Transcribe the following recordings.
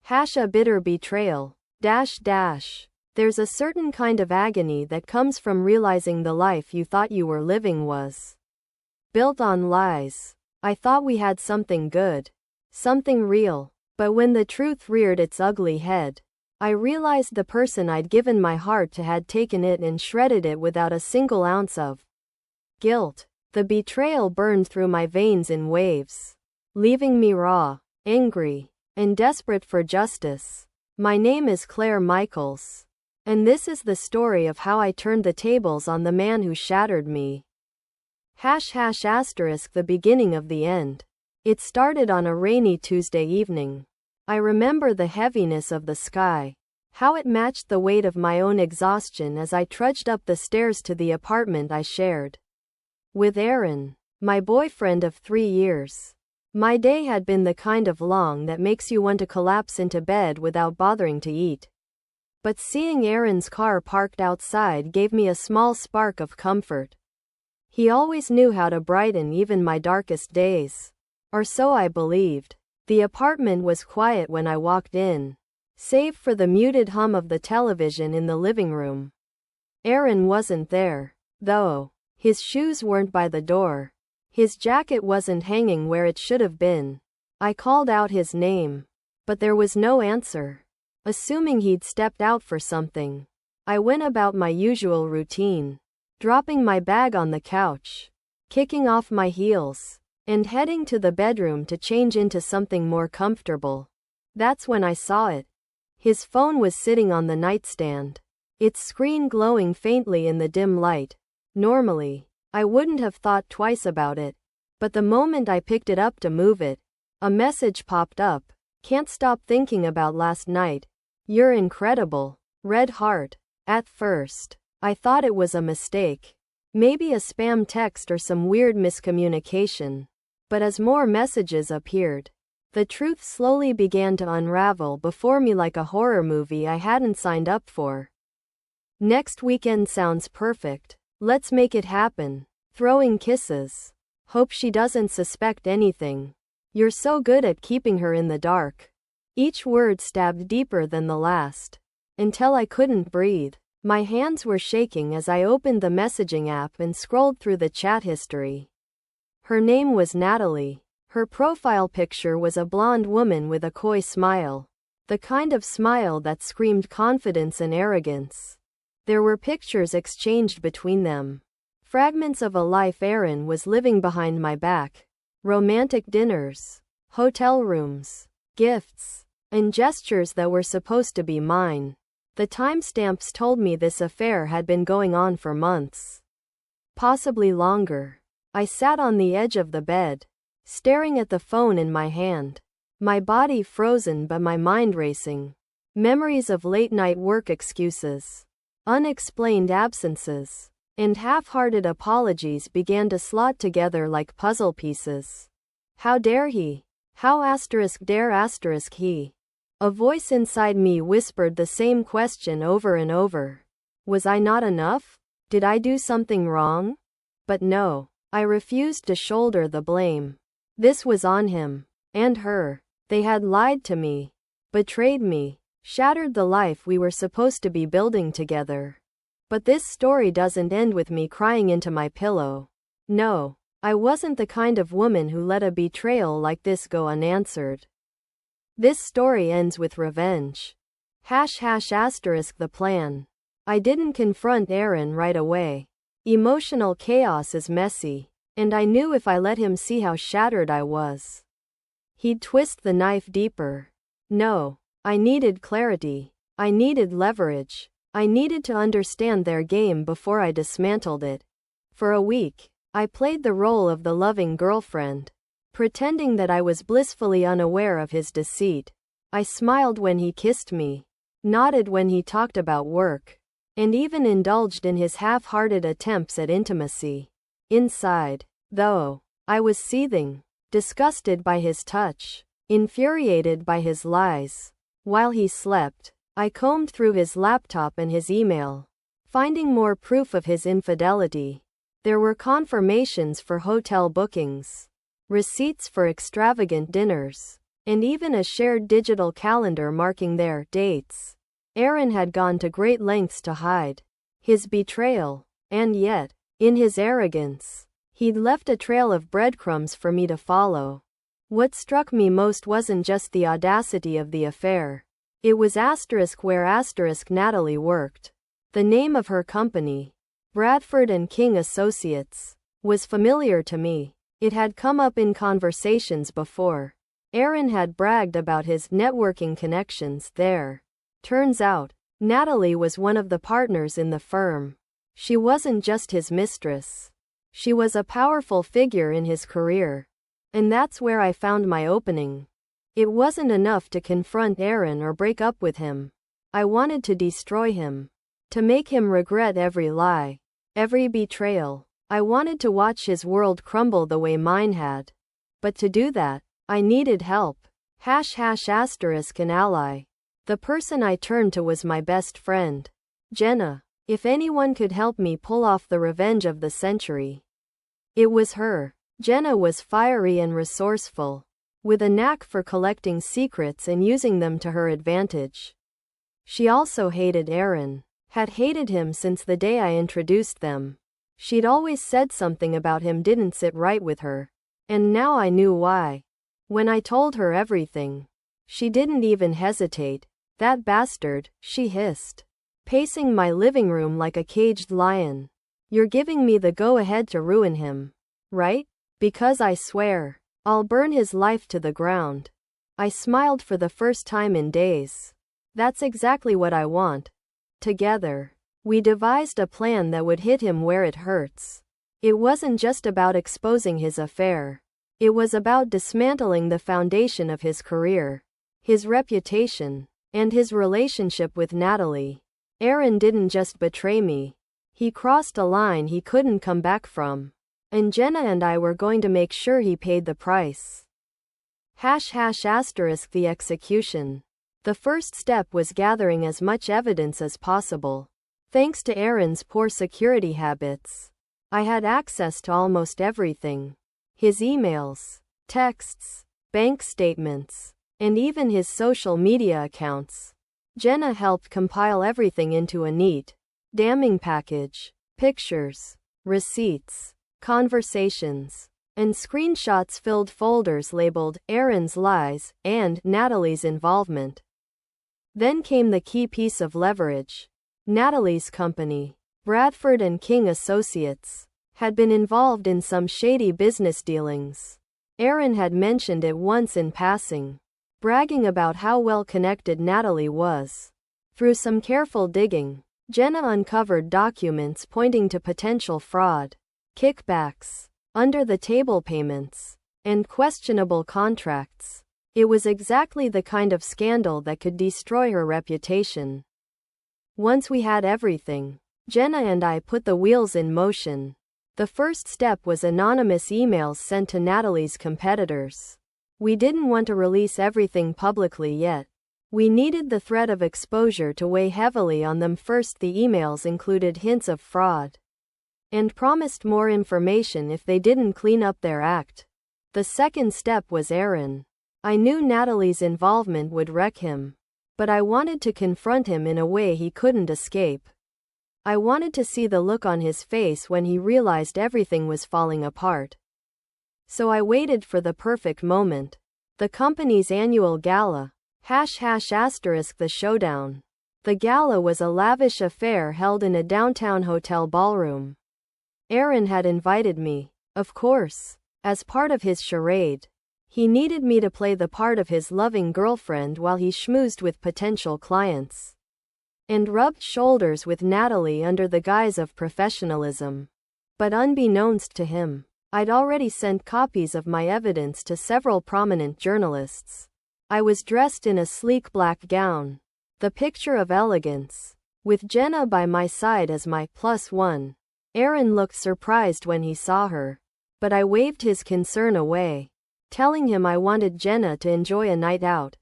A bitter betrayal. There's a certain kind of agony that comes from realizing the life you thought you were living was built on lies. I thought we had something good, something real, but when the truth reared its ugly head, I realized the person I'd given my heart to had taken it and shredded it without a single ounce of guilt. The betrayal burned through my veins in waves, leaving me raw, angry, and desperate for justice. My name is Claire Michaels, and this is the story of how I turned the tables on the man who shattered me. The beginning of the end. It started on a rainy Tuesday evening. I remember the heaviness of the sky, how it matched the weight of my own exhaustion as I trudged up the stairs to the apartment I shared with Aaron, my boyfriend of 3 years. My day had been the kind of long that makes you want to collapse into bed without bothering to eat. But seeing Aaron's car parked outside gave me a small spark of comfort. He always knew how to brighten even my darkest days. Or so I believed. The apartment was quiet when I walked in, save for the muted hum of the television in the living room. Aaron wasn't there, though. His shoes weren't by the door. His jacket wasn't hanging where it should have been. I called out his name, but there was no answer. Assuming he'd stepped out for something, I went about my usual routine, dropping my bag on the couch, kicking off my heels, and heading to the bedroom to change into something more comfortable. That's when I saw it. His phone was sitting on the nightstand, its screen glowing faintly in the dim light. Normally, I wouldn't have thought twice about it, but the moment I picked it up to move it, a message popped up. Can't stop thinking about last night. You're incredible. Red heart. At first, I thought it was a mistake. Maybe a spam text or some weird miscommunication. But as more messages appeared, the truth slowly began to unravel before me like a horror movie I hadn't signed up for. Next weekend sounds perfect. Let's make it happen. Throwing kisses. Hope she doesn't suspect anything. You're so good at keeping her in the dark. Each word stabbed deeper than the last, until I couldn't breathe. My hands were shaking as I opened the messaging app and scrolled through the chat history. Her name was Natalie. Her profile picture was a blonde woman with a coy smile. The kind of smile that screamed confidence and arrogance. There were pictures exchanged between them. Fragments of a life Aaron was living behind my back. Romantic dinners, hotel rooms, gifts, and gestures that were supposed to be mine. The timestamps told me this affair had been going on for months. Possibly longer. I sat on the edge of the bed, staring at the phone in my hand. My body frozen but my mind racing. Memories of late-night work excuses, unexplained absences, and half-hearted apologies began to slot together like puzzle pieces. How dare he? How dare he? A voice inside me whispered the same question over and over. Was I not enough? Did I do something wrong? But no, I refused to shoulder the blame. This was on him. And her. They had lied to me, betrayed me, shattered the life we were supposed to be building together. But this story doesn't end with me crying into my pillow. No, I wasn't the kind of woman who let a betrayal like this go unanswered. This story ends with revenge. **** The plan. I didn't confront Aaron right away. Emotional chaos is messy, and I knew if I let him see how shattered I was, he'd twist the knife deeper. No, I needed clarity. I needed leverage. I needed to understand their game before I dismantled it. For a week, I played the role of the loving girlfriend, pretending that I was blissfully unaware of his deceit. I smiled when he kissed me, nodded when he talked about work, and even indulged in his half-hearted attempts at intimacy. Inside, though, I was seething, disgusted by his touch, infuriated by his lies. While he slept, I combed through his laptop and his email, finding more proof of his infidelity. There were confirmations for hotel bookings, receipts for extravagant dinners, and even a shared digital calendar marking their dates. Aaron had gone to great lengths to hide his betrayal, and yet, in his arrogance, he'd left a trail of breadcrumbs for me to follow. What struck me most wasn't just the audacity of the affair. It was where Natalie worked. The name of her company, Bradford and King Associates, was familiar to me. It had come up in conversations before. Aaron had bragged about his networking connections there. Turns out, Natalie was one of the partners in the firm. She wasn't just his mistress. She was a powerful figure in his career. And that's where I found my opening. It wasn't enough to confront Aaron or break up with him. I wanted to destroy him. To make him regret every lie, every betrayal. I wanted to watch his world crumble the way mine had. But to do that, I needed help. **** an ally. The person I turned to was my best friend, Jenna. If anyone could help me pull off the revenge of the century, it was her. Jenna was fiery and resourceful, with a knack for collecting secrets and using them to her advantage. She also hated Aaron, had hated him since the day I introduced them. She'd always said something about him didn't sit right with her, and now I knew why. When I told her everything, she didn't even hesitate. "That bastard," she hissed, pacing my living room like a caged lion. "You're giving me the go-ahead to ruin him, right? Because I swear, I'll burn his life to the ground." I smiled for the first time in days. That's exactly what I want. Together, we devised a plan that would hit him where it hurts. It wasn't just about exposing his affair. It was about dismantling the foundation of his career, his reputation, and his relationship with Natalie. Aaron didn't just betray me. He crossed a line he couldn't come back from. And Jenna and I were going to make sure he paid the price. **** The execution. The first step was gathering as much evidence as possible. Thanks to Aaron's poor security habits, I had access to almost everything. His emails, texts, bank statements, and even his social media accounts. Jenna helped compile everything into a neat, damning package. Pictures, receipts, conversations, and screenshots filled folders labeled Aaron's lies and Natalie's involvement. Then came the key piece of leverage. Natalie's company, Bradford and King Associates, had been involved in some shady business dealings. Aaron had mentioned it once in passing, bragging about how well connected Natalie was. Through some careful digging, Jenna uncovered documents pointing to potential fraud, kickbacks, under-the-table payments, and questionable contracts. It was exactly the kind of scandal that could destroy her reputation. Once we had everything, Jenna and I put the wheels in motion. The first step was anonymous emails sent to Natalie's competitors. We didn't want to release everything publicly yet. We needed the threat of exposure to weigh heavily on them. First, the emails included hints of fraud and promised more information if they didn't clean up their act. The second step was Aaron. I knew Natalie's involvement would wreck him, but I wanted to confront him in a way he couldn't escape. I wanted to see the look on his face when he realized everything was falling apart. So I waited for the perfect moment. The company's annual gala. **** the showdown. The gala was a lavish affair held in a downtown hotel ballroom. Aaron had invited me, of course, as part of his charade. He needed me to play the part of his loving girlfriend while he schmoozed with potential clients and rubbed shoulders with Natalie under the guise of professionalism. But unbeknownst to him, I'd already sent copies of my evidence to several prominent journalists. I was dressed in a sleek black gown, the picture of elegance, with Jenna by my side as my +1. Aaron looked surprised when he saw her, but I waved his concern away, telling him I wanted Jenna to enjoy a night out.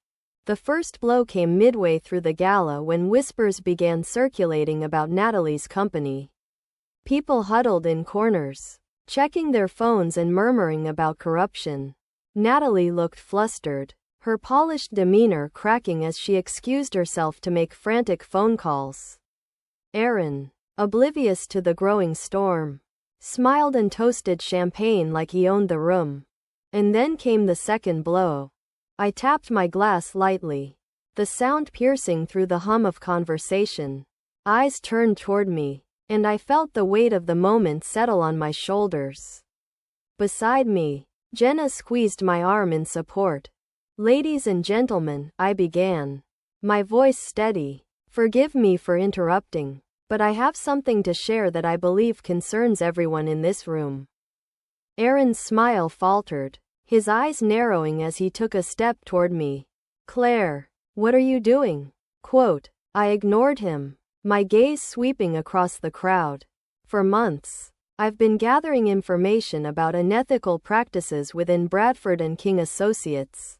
The first blow came midway through the gala when whispers began circulating about Natalie's company. People huddled in corners, checking their phones and murmuring about corruption. Natalie looked flustered, her polished demeanor cracking as she excused herself to make frantic phone calls. Aaron, oblivious to the growing storm, smiled and toasted champagne like he owned the room. And then came the second blow. I tapped my glass lightly, the sound piercing through the hum of conversation. Eyes turned toward me, and I felt the weight of the moment settle on my shoulders. Beside me, Jenna squeezed my arm in support. "Ladies and gentlemen," I began, my voice steady. "Forgive me for interrupting, but I have something to share that I believe concerns everyone in this room." Aaron's smile faltered, his eyes narrowing as he took a step toward me. "Claire, what are you doing?" I ignored him, my gaze sweeping across the crowd. "For months, I've been gathering information about unethical practices within Bradford and King Associates.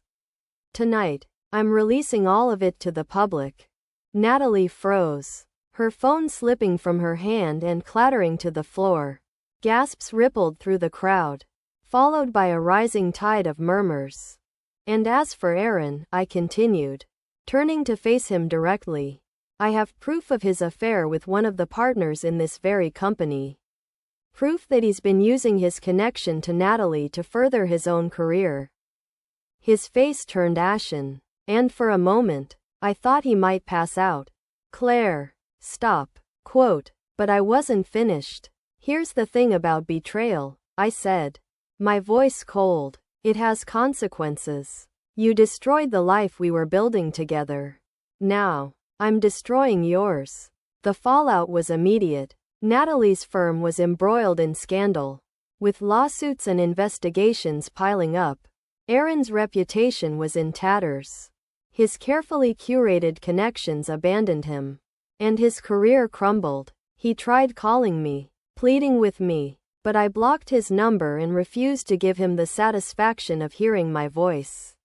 Tonight, I'm releasing all of it to the public." Natalie froze, her phone slipping from her hand and clattering to the floor. Gasps rippled through the crowd, followed by a rising tide of murmurs. "And as for Aaron," I continued, turning to face him directly, "I have proof of his affair with one of the partners in this very company. Proof that he's been using his connection to Natalie to further his own career." His face turned ashen, and for a moment, I thought he might pass out. "Claire, stop." But I wasn't finished. "Here's the thing about betrayal," I said, my voice cold. "It has consequences. You destroyed the life we were building together. Now, I'm destroying yours." The fallout was immediate. Natalie's firm was embroiled in scandal, with lawsuits and investigations piling up. Aaron's reputation was in tatters. His carefully curated connections abandoned him, and his career crumbled. He tried calling me, pleading with me, but I blocked his number and refused to give him the satisfaction of hearing my voice.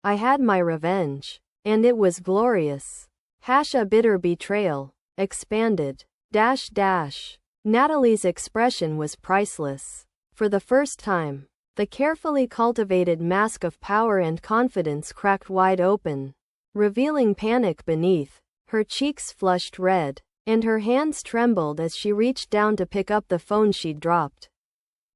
I had my revenge, and it was glorious. A bitter betrayal. Expanded. Natalie's expression was priceless. For the first time, the carefully cultivated mask of power and confidence cracked wide open, revealing panic beneath. Her cheeks flushed red, and her hands trembled as she reached down to pick up the phone she'd dropped.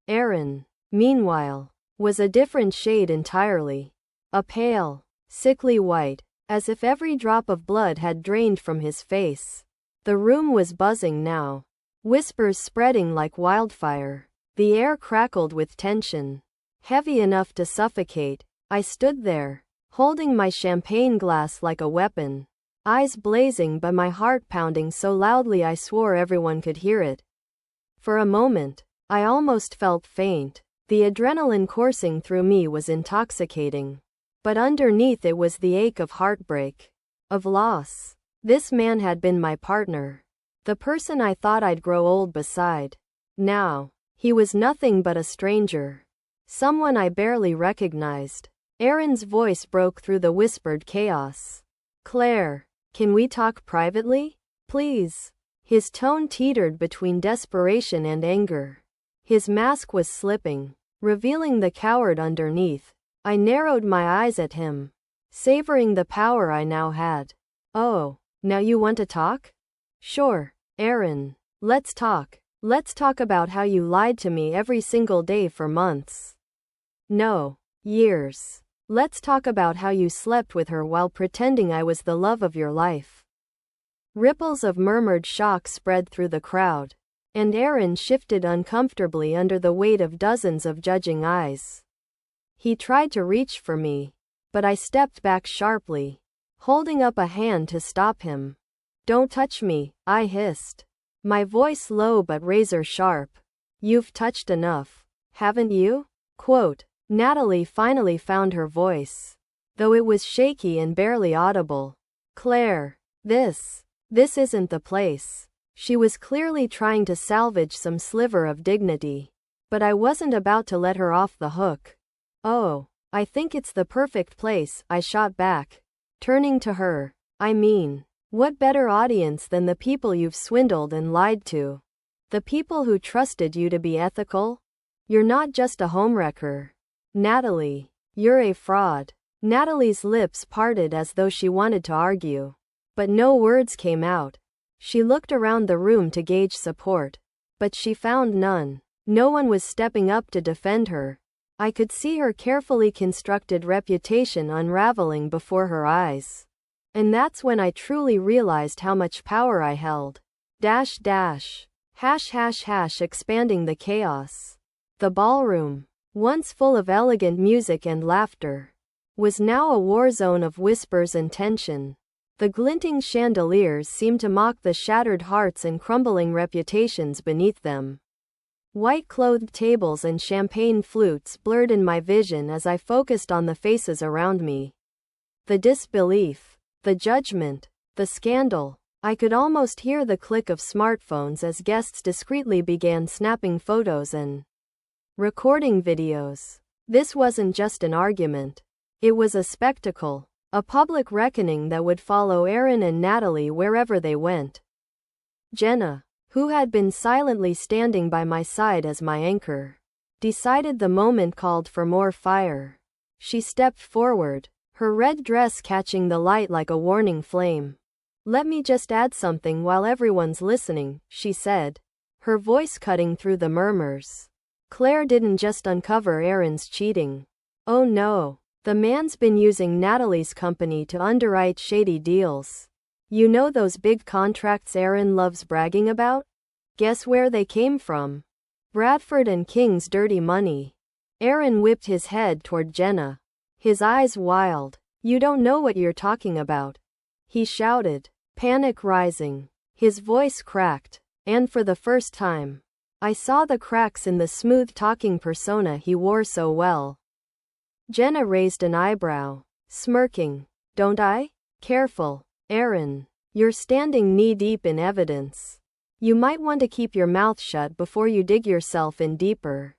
Aaron, meanwhile, was a different shade entirely. A pale, sickly white, as if every drop of blood had drained from his face. The room was buzzing now, whispers spreading like wildfire. The air crackled with tension, heavy enough to suffocate. I stood there, holding my champagne glass like a weapon, eyes blazing but my heart pounding so loudly I swore everyone could hear it. For a moment, I almost felt faint. The adrenaline coursing through me was intoxicating, but underneath it was the ache of heartbreak, of loss. This man had been my partner, the person I thought I'd grow old beside. Now, he was nothing but a stranger, someone I barely recognized. Aaron's voice broke through the whispered chaos. "Claire, can we talk privately? Please." His tone teetered between desperation and anger. His mask was slipping, revealing the coward underneath. I narrowed my eyes at him, savoring the power I now had. "Oh, now you want to talk?" "Sure, Aaron. Let's talk. Let's talk about how you lied to me every single day for months. No, years. Let's talk about how you slept with her while pretending I was the love of your life." Ripples of murmured shock spread through the crowd, and Aaron shifted uncomfortably under the weight of dozens of judging eyes. He tried to reach for me, but I stepped back sharply, holding up a hand to stop him. "Don't touch me," I hissed, my voice low but razor sharp. "You've touched enough, haven't you?" Natalie finally found her voice, though it was shaky and barely audible. "Claire, this isn't the place." She was clearly trying to salvage some sliver of dignity, but I wasn't about to let her off the hook. "Oh, I think it's the perfect place," I shot back, turning to her. "I mean, what better audience than the people you've swindled and lied to? The people who trusted you to be ethical? You're not just a homewrecker, Natalie. You're a fraud." Natalie's lips parted as though she wanted to argue. But no words came out. She looked around the room to gauge support. But she found none. No one was stepping up to defend her. I could see her carefully constructed reputation unraveling before her eyes. And that's when I truly realized how much power I held. Dash dash. Hash hash hash, expanding the chaos. The ballroom, once full of elegant music and laughter, was now a war zone of whispers and tension. The glinting chandeliers seemed to mock the shattered hearts and crumbling reputations beneath them. White-clothed tables and champagne flutes blurred in my vision as I focused on the faces around me. The disbelief, the judgment, the scandal. I could almost hear the click of smartphones as guests discreetly began snapping photos and recording videos. This wasn't just an argument. It was a spectacle, a public reckoning that would follow Aaron and Natalie wherever they went. Jenna, who had been silently standing by my side as my anchor, decided the moment called for more fire. She stepped forward, her red dress catching the light like a warning flame. "Let me just add something while everyone's listening," she said, her voice cutting through the murmurs. Claire didn't just uncover Aaron's cheating. Oh no, the man's been using Natalie's company to underwrite shady deals. You know those big contracts Aaron loves bragging about? Guess where they came from? Bradford and King's dirty money. Aaron whipped his head toward Jenna, his eyes wild. "You don't know what you're talking about," he shouted, panic rising. His voice cracked, and for the first time, I saw the cracks in the smooth-talking persona he wore so well. Jenna raised an eyebrow, smirking. "Don't I? Careful, Aaron. You're standing knee-deep in evidence. You might want to keep your mouth shut before you dig yourself in deeper."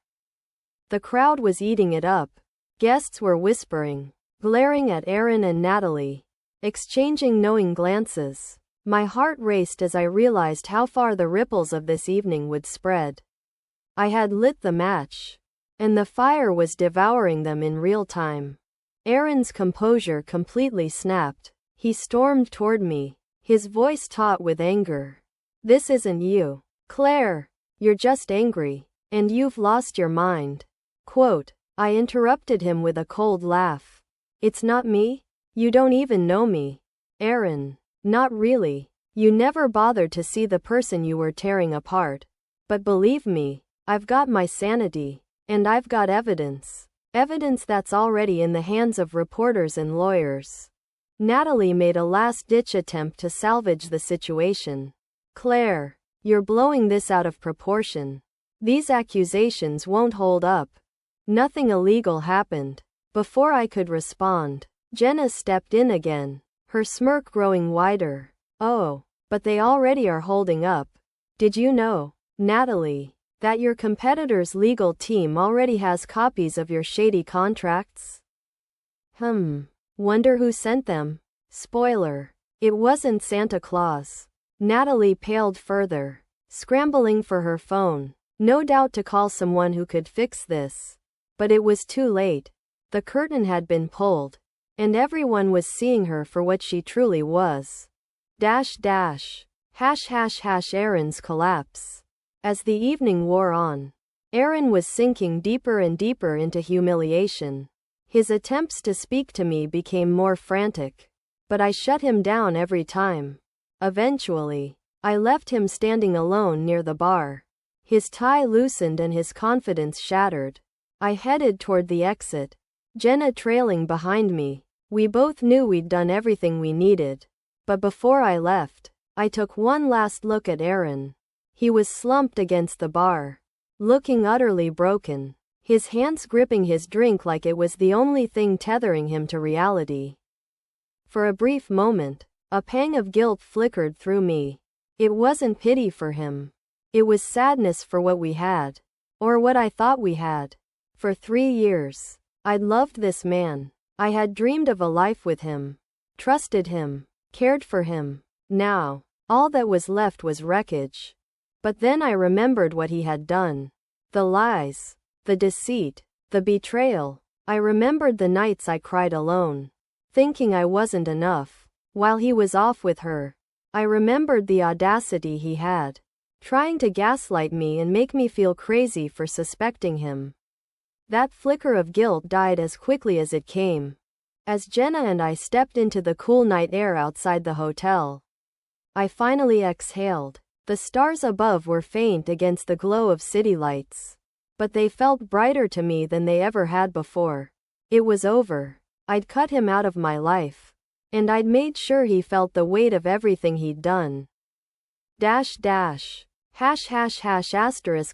The crowd was eating it up. Guests were whispering, glaring at Aaron and Natalie, exchanging knowing glances. My heart raced as I realized how far the ripples of this evening would spread. I had lit the match, and the fire was devouring them in real time. Aaron's composure completely snapped. He stormed toward me, his voice taut with anger. "This isn't you, Claire. You're just angry, and you've lost your mind." Quote. I interrupted him with a cold laugh. "It's not me? You don't even know me, Aaron." "Not really. You never bothered to see the person you were tearing apart. But believe me, I've got my sanity, and I've got evidence. Evidence that's already in the hands of reporters and lawyers." Natalie made a last-ditch attempt to salvage the situation. "Claire, you're blowing this out of proportion. These accusations won't hold up. Nothing illegal happened." Before I could respond, Jenna stepped in again, her smirk growing wider. "Oh, but they already are holding up. Did you know, Natalie, that your competitor's legal team already has copies of your shady contracts?" Wonder who sent them. Spoiler: it wasn't Santa Claus. Natalie paled further, scrambling for her phone, no doubt to call someone who could fix this. But it was too late. The curtain had been pulled, and everyone was seeing her for what she truly was. Dash dash. Hash hash hash. Aaron's collapse. As the evening wore on, Aaron was sinking deeper and deeper into humiliation. His attempts to speak to me became more frantic, but I shut him down every time. Eventually, I left him standing alone near the bar, his tie loosened and his confidence shattered. I headed toward the exit, Jenna trailing behind me. We both knew we'd done everything we needed. But before I left, I took one last look at Aaron. He was slumped against the bar, looking utterly broken, his hands gripping his drink like it was the only thing tethering him to reality. For a brief moment, a pang of guilt flickered through me. It wasn't pity for him. It was sadness for what we had. Or what I thought we had. For 3 years, I'd loved this man. I had dreamed of a life with him. Trusted him. Cared for him. Now, all that was left was wreckage. But then I remembered what he had done. The lies. The deceit. The betrayal. I remembered the nights I cried alone, thinking I wasn't enough, while he was off with her. I remembered the audacity he had, trying to gaslight me and make me feel crazy for suspecting him. That flicker of guilt died as quickly as it came, as Jenna and I stepped into the cool night air outside the hotel. I finally exhaled. The stars above were faint against the glow of city lights, but they felt brighter to me than they ever had before. It was over. I'd cut him out of my life, and I'd made sure he felt the weight of everything he'd done. ###.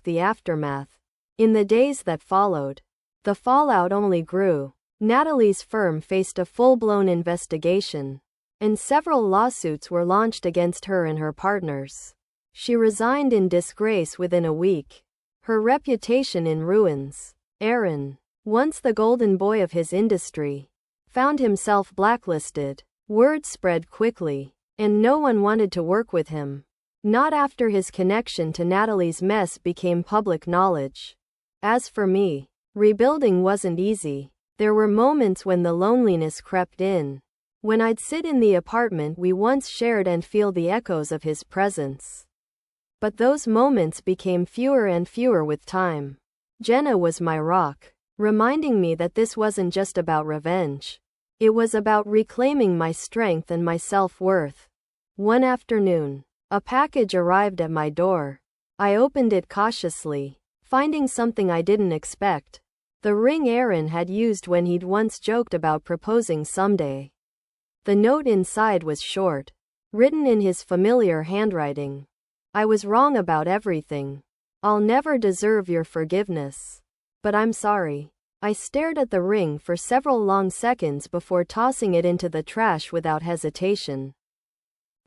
The aftermath. In the days that followed, the fallout only grew. Natalie's firm faced a full-blown investigation, and several lawsuits were launched against her and her partners. She resigned in disgrace within a week, her reputation in ruins. Aaron, once the golden boy of his industry, found himself blacklisted. Word spread quickly, and no one wanted to work with him. Not after his connection to Natalie's mess became public knowledge. As for me, rebuilding wasn't easy. There were moments when the loneliness crept in, when I'd sit in the apartment we once shared and feel the echoes of his presence. But those moments became fewer and fewer with time. Jenna was my rock, reminding me that this wasn't just about revenge. It was about reclaiming my strength and my self-worth. One afternoon, a package arrived at my door. I opened it cautiously, finding something I didn't expect. The ring Aaron had used when he'd once joked about proposing someday. The note inside was short, written in his familiar handwriting. I was wrong about everything. I'll never deserve your forgiveness, but I'm sorry. I stared at the ring for several long seconds before tossing it into the trash without hesitation.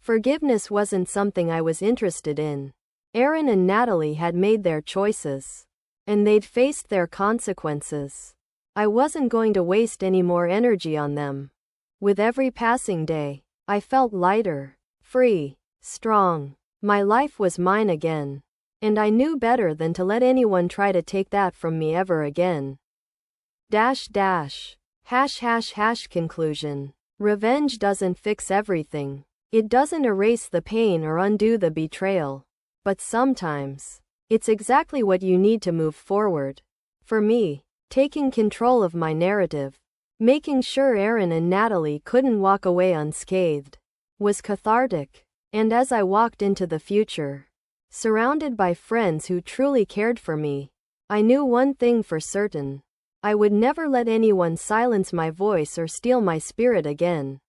Forgiveness wasn't something I was interested in. Aaron and Natalie had made their choices, and they'd faced their consequences. I wasn't going to waste any more energy on them. With every passing day, I felt lighter, free, strong. My life was mine again, and I knew better than to let anyone try to take that from me ever again. Conclusion. Revenge doesn't fix everything. It doesn't erase the pain or undo the betrayal. But sometimes, it's exactly what you need to move forward. For me, taking control of my narrative, making sure Aaron and Natalie couldn't walk away unscathed, was cathartic. And as I walked into the future, surrounded by friends who truly cared for me, I knew one thing for certain. I would never let anyone silence my voice or steal my spirit again.